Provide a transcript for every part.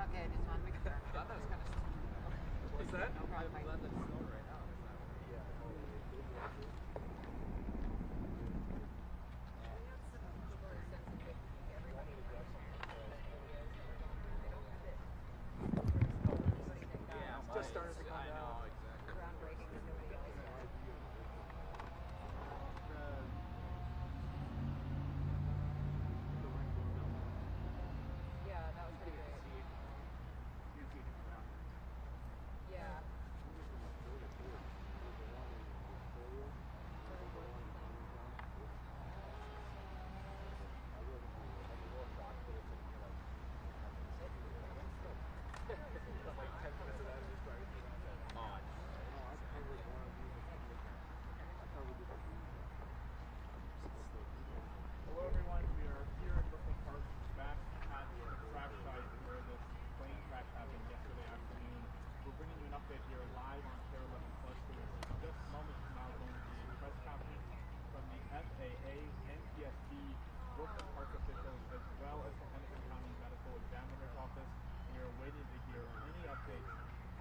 Okay, just want to make sure. I thought that was kind of. What's that? No problem. I'm glad that's snow right now. Just started to come down. I know, exactly. Groundbreaking that nobody else had. Yeah, that was pretty great. Yeah. Hello everyone, we are here in Brooklyn Park, back at the crash site where this plane crash happened yesterday afternoon. We're bringing you an update here live on Care 11 Plus. There's just moments from now going to be a press conference from the FAA, NTSB, Brooklyn Park officials, as well as the Hennepin County Medical Examiner's Office. We are waiting to hear any updates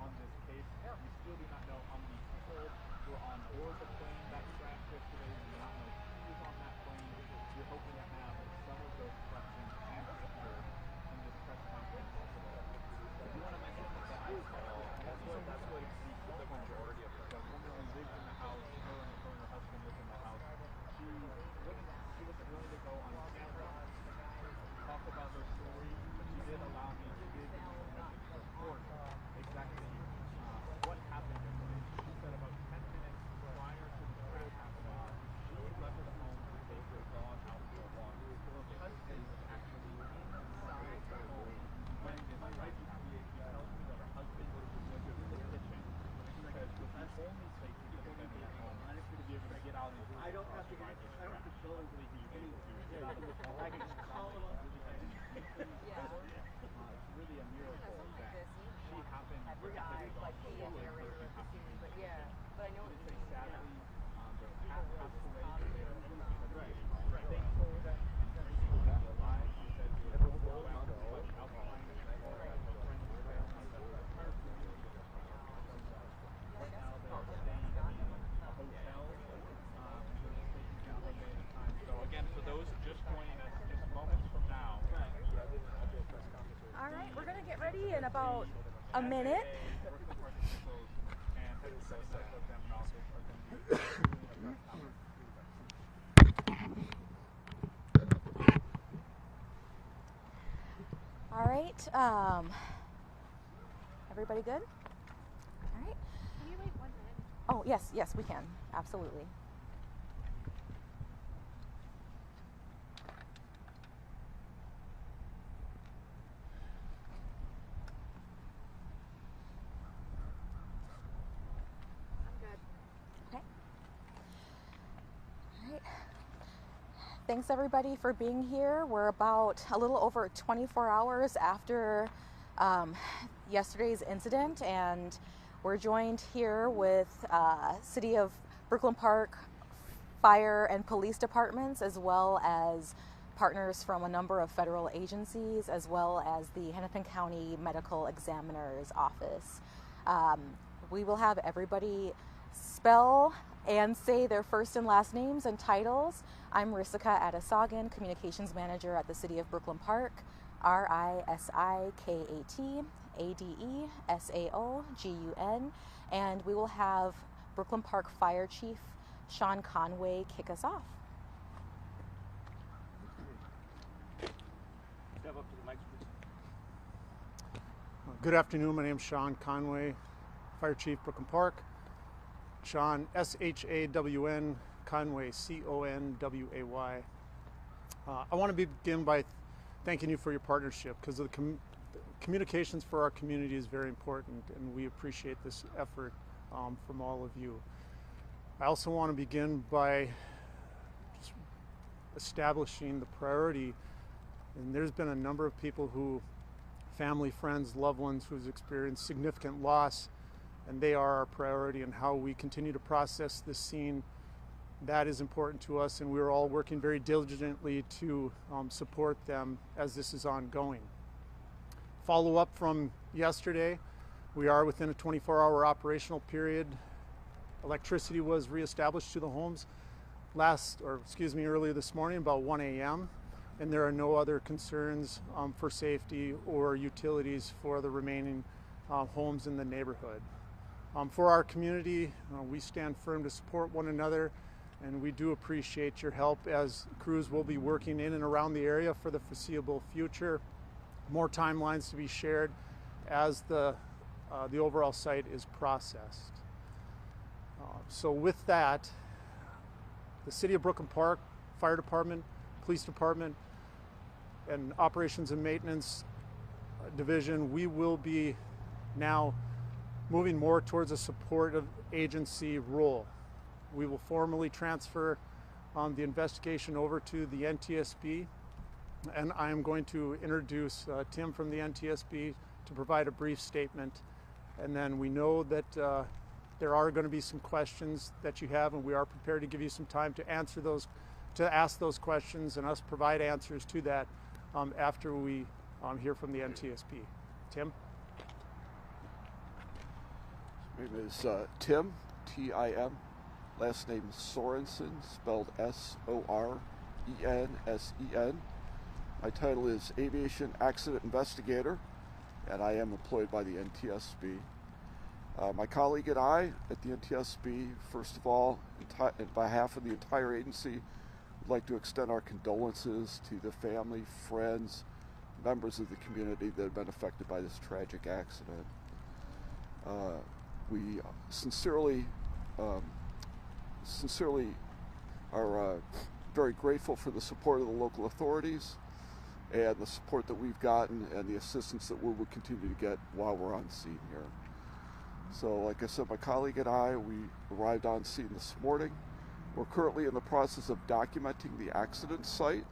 on this case. We still do not know how many people were on board the plane that crashed yesterday. We do not know who was on that plane. We're hoping to have some of those questions answered here in this press conference. I do want to mention that that's what the majority of the woman who lived in the house, her and her husband lived in the house. She wasn't willing to go on camera, talk about her story, but she did allow me to report exactly what happened yesterday. She said about 10 minutes prior to the crash happening, she left her home to take her dog out for a walk. Her husband was actually inside the home when this crash happened. She tells me that her husband was in the kitchen because it was the only place he could have been at home to be able to get out and do it. Hopefully he was able to get out of the home. I can just call him up. It's really a miracle that she happened to take her dog for a walk and her happened to be Yeah, but I know it's a sadly, the cat passed away today. Right. Thankful and grateful to be alive. She said she was overwhelmed with much alkaline and friends and family that her entire community is right now they're staying in a hotel. They're just taking things one day at a time. So again, for those just joining us, just moments from now. All right, we're gonna get ready in about a minute. Brooklyn Park officials and Hennepin County Medical Examiner's Office are going to be doing a press conference. All right, everybody good? All right. Can you wait 1 minute? Oh, yes, we can, absolutely. I'm good. Okay. All right. Thanks everybody for being here. We're about a little over 24 hours after yesterday's incident, and we're joined here with City of Brooklyn Park Fire and Police Departments, as well as partners from a number of federal agencies, as well as the Hennepin County Medical Examiner's Office. We will have everybody spell and say their first and last names and titles. I'm Risika Adesagan, Communications Manager at the City of Brooklyn Park, RISIKATADESAOGUN, and we will have Brooklyn Park Fire Chief Sean Conway kick us off. Step up to the mic, please. Good afternoon, my name is Sean Conway, Fire Chief, Brooklyn Park. Sean, S-H-A-W-N, Conway, C-O-N-W-A-Y. I want to begin by thanking you for your partnership, because the communications for our community is very important, and we appreciate this effort from all of you. I also want to begin by just establishing the priority, and there's been a number of people who, family, friends, loved ones who's experienced significant loss, and they are our priority in how we continue to process this scene that is important to us, and we're all working very diligently to support them as this is ongoing. Follow up from yesterday, we are within a 24-hour operational period. Electricity was reestablished to the homes earlier this morning about 1 a.m. and there are no other concerns for safety or utilities for the remaining homes in the neighborhood. For our community, we stand firm to support one another, and we do appreciate your help as crews will be working in and around the area for the foreseeable future. More timelines to be shared as the overall site is processed. So with that, the City of Brooklyn Park Fire Department, Police Department, and Operations and Maintenance Division, we will be now moving more towards a supportive agency role. We will formally transfer the investigation over to the NTSB, and I am going to introduce Tim from the NTSB to provide a brief statement. And then we know that there are going to be some questions that you have, and we are prepared to give you some time to answer those, to ask those questions, and us provide answers to that after we hear from the NTSB. Tim? My name is Tim, T-I-M. Last name is Sorensen, spelled S-O-R-E-N-S-E-N. My title is Aviation Accident Investigator, and I am employed by the NTSB. My colleague and I at the NTSB, first of all, on behalf of the entire agency, would like to extend our condolences to the family, friends, members of the community that have been affected by this tragic accident. We sincerely are very grateful for the support of the local authorities and the support that we've gotten and the assistance that we will continue to get while we're on scene here. So like I said, my colleague and I, we arrived on scene this morning. We're currently in the process of documenting the accident site,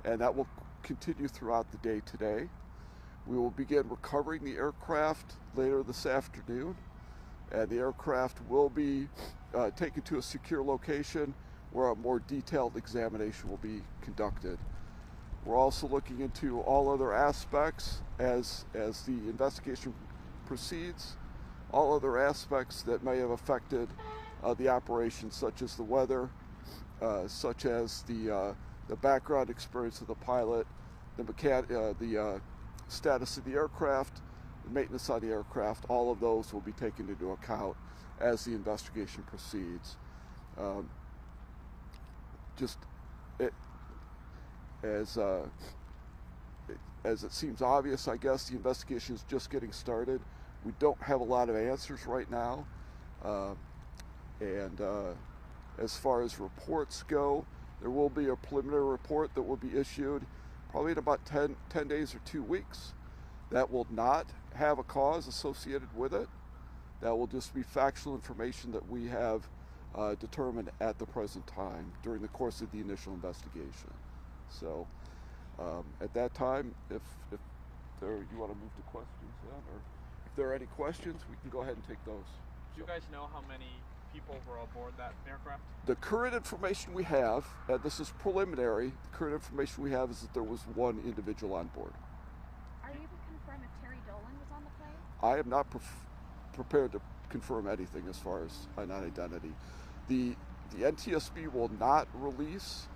and that will continue throughout the day today. We will begin recovering the aircraft later this afternoon, and the aircraft will be taken to a secure location where a more detailed examination will be conducted. We're also looking into all other aspects as the investigation proceeds, all other aspects that may have affected the operation, such as the weather, such as the background experience of the pilot, the status of the aircraft, the maintenance on the aircraft. All of those will be taken into account as the investigation proceeds. As it seems obvious, I guess the investigation is just getting started. We don't have a lot of answers right now. As far as reports go, there will be a preliminary report that will be issued probably in about 10 days or 2 weeks. That will not have a cause associated with it. That will just be factual information that we have determined at the present time during the course of the initial investigation. So at that time, if you want to move to questions then, or if there are any questions, we can go ahead and take those. Do you guys know how many people were aboard that aircraft? The current information we have, and this is preliminary, the current information we have is that there was one individual on board. Are you able to confirm if Terry Dolan was on the plane? I am not prepared to confirm anything as far as an identity. The NTSB will not release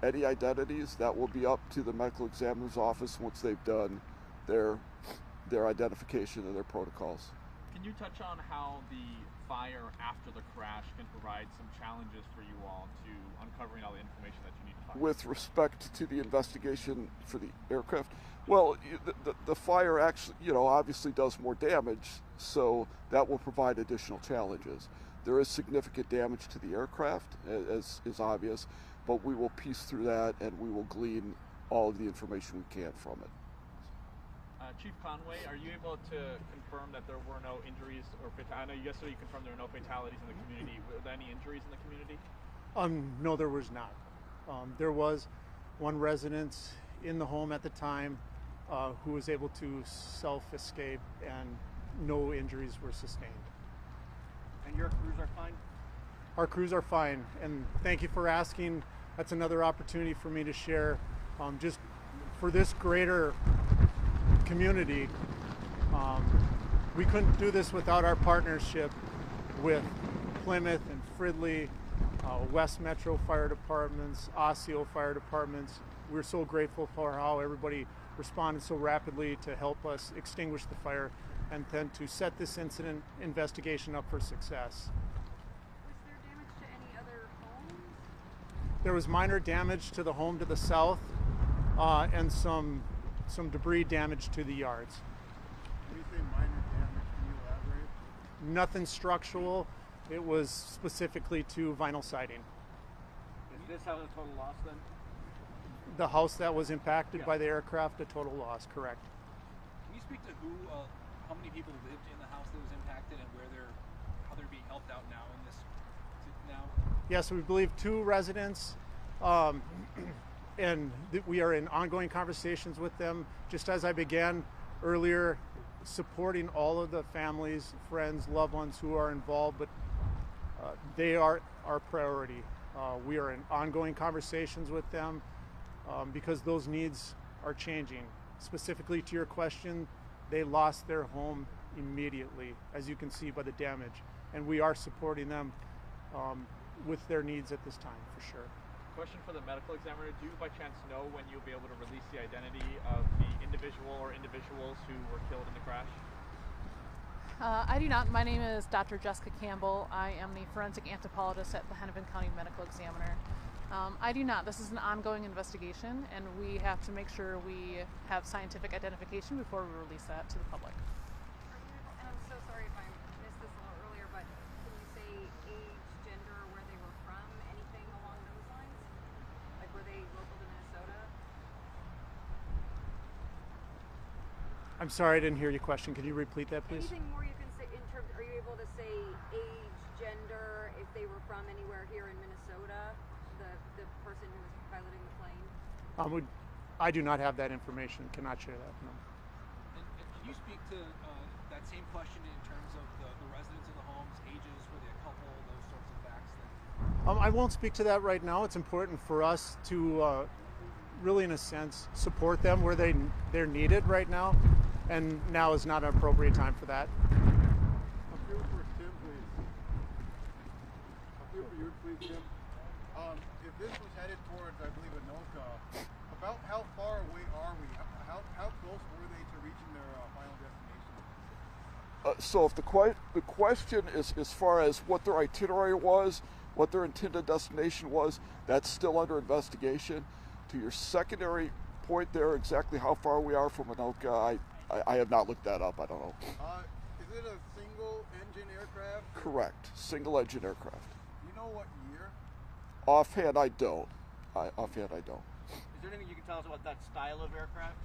any identities. That will be up to the medical examiner's office once they've done their identification and their protocols. Can you touch on how the fire after the crash can provide some challenges for you all to uncovering all the information that you need to find? With respect to the investigation for the aircraft, well, the fire actually, obviously does more damage, so that will provide additional challenges. There is significant damage to the aircraft, as is obvious, but we will piece through that and we will glean all of the information we can from it. Chief Conway, are you able to confirm that there were no injuries or I know yesterday you confirmed there were no fatalities in the community. Were there any injuries in the community? No, there was not. There was one resident in the home at the time who was able to self-escape, and no injuries were sustained. And your crews are fine? Our crews are fine, and thank you for asking. That's another opportunity for me to share just for this greater community. We couldn't do this without our partnership with Plymouth and Fridley, West Metro Fire Departments, Osseo Fire Departments. We're so grateful for how everybody responded so rapidly to help us extinguish the fire and then to set this incident investigation up for success. Was there damage to any other homes? There was minor damage to the home to the south and some debris damage to the yards. When you say minor damage, can you elaborate? Nothing structural. It was specifically to vinyl siding. Is this how the total loss then? The house that was impacted by the aircraft, a total loss, correct. Can you speak to how many people lived in the house that was impacted and how they're being helped out now in this now? Yes, we believe 2 residents, and we are in ongoing conversations with them. Just as I began earlier, supporting all of the families, friends, loved ones who are involved, but they are our priority. We are in ongoing conversations with them because those needs are changing. Specifically to your question, they lost their home immediately, as you can see by the damage, and we are supporting them with their needs at this time, for sure. Question for the medical examiner: do you by chance know when you'll be able to release the identity of the individual or individuals who were killed in the crash? I do not. My name is Dr. Jessica Campbell. I am the forensic anthropologist at the Hennepin County Medical Examiner. I do not. This is an ongoing investigation, and we have to make sure we have scientific identification before we release that to the public. And I'm so sorry if I missed this a little earlier, but can you say age, gender, where they were from, anything along those lines? Like, were they local to Minnesota? I'm sorry, I didn't hear your question. Could you repeat that, please? Anything more you can say in terms? Are you able to say age, gender, if they were from anywhere here in Minnesota? The person who was piloting the plane? I do not have that information. Cannot share that. No. And can you speak to that same question in terms of the residents of the homes, ages, were they a couple, those sorts of facts? I won't speak to that right now. It's important for us to really, in a sense, support them where they're needed right now, and now is not an appropriate time for that. Up here for Tim, please. Up here for you, please, Tim. If this was headed towards, I believe, Anoka, about how far away are we? How close were they to reaching their final destination? So if the question is as far as what their itinerary was, what their intended destination was, that's still under investigation. To your secondary point there, exactly how far we are from Anoka, I have not looked that up. I don't know. Is it a single engine aircraft? Correct. Single engine aircraft. You know what year? Offhand, I don't. Offhand, I don't. Is there anything you can tell us about that style of aircraft?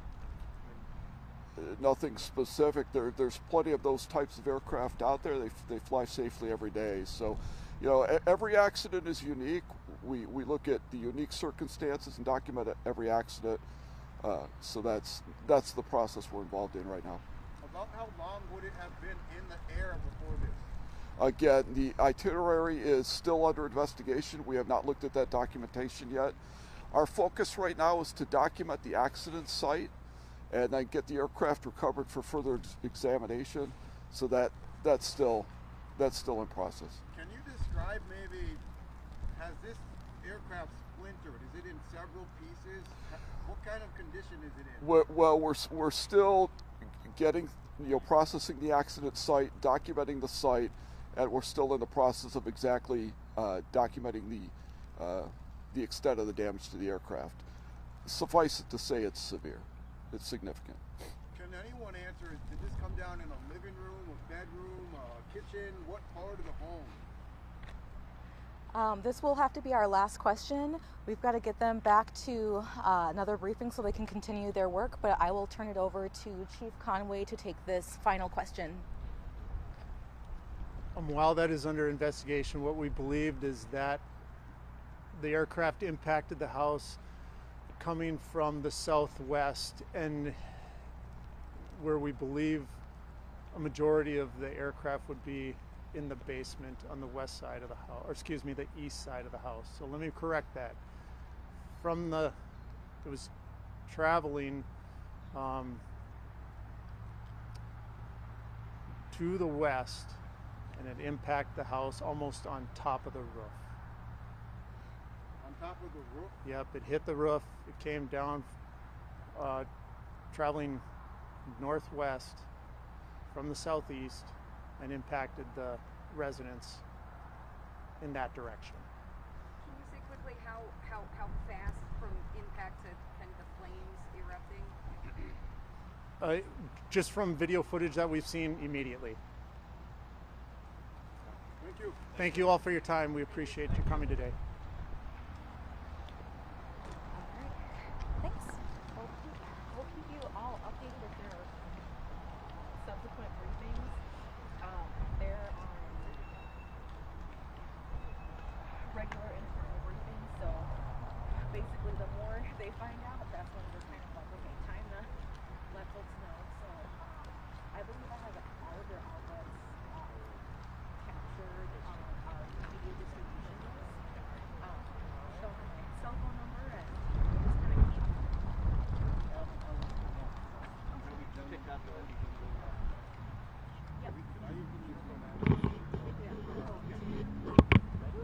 Nothing specific. There's plenty of those types of aircraft out there. They fly safely every day. So, you know, every accident is unique. We look at the unique circumstances and document every accident. So that's the process we're involved in right now. About how long would it have been in the air before this? Again, the itinerary is still under investigation. We have not looked at that documentation yet. Our focus right now is to document the accident site and then get the aircraft recovered for further examination. So that's still in process. Can you describe maybe, has this aircraft splintered? Is it in several pieces? What kind of condition is it in? Well, we're still processing the accident site, documenting the site, and we're still in the process of exactly documenting the extent of the damage to the aircraft. Suffice it to say, it's severe. It's significant. Can anyone answer, did this come down in a living room, a bedroom, a kitchen? What part of the home? This will have to be our last question. We've got to get them back to another briefing so they can continue their work, but I will turn it over to Chief Conway to take this final question. While that is under investigation, what we believed is that the aircraft impacted the house coming from the southwest, and where we believe a majority of the aircraft would be in the basement on the west side of the house, or excuse me, the east side of the house. So let me correct that. It was traveling to the west, and it impacted the house almost on top of the roof. On top of the roof? Yep, it hit the roof. It came down, traveling northwest from the southeast, and impacted the residents in that direction. Can you say quickly how fast from impact to kind of the flames erupting? Just from video footage that we've seen, immediately. Thank you. Thank you all for your time. We appreciate you coming today. Thanks. We'll keep you all updated with their subsequent briefings. They're on regular internal briefings, so basically the more they find out, that's when we're kind of like, okay, time to let folks know. So I believe I have all of their outlets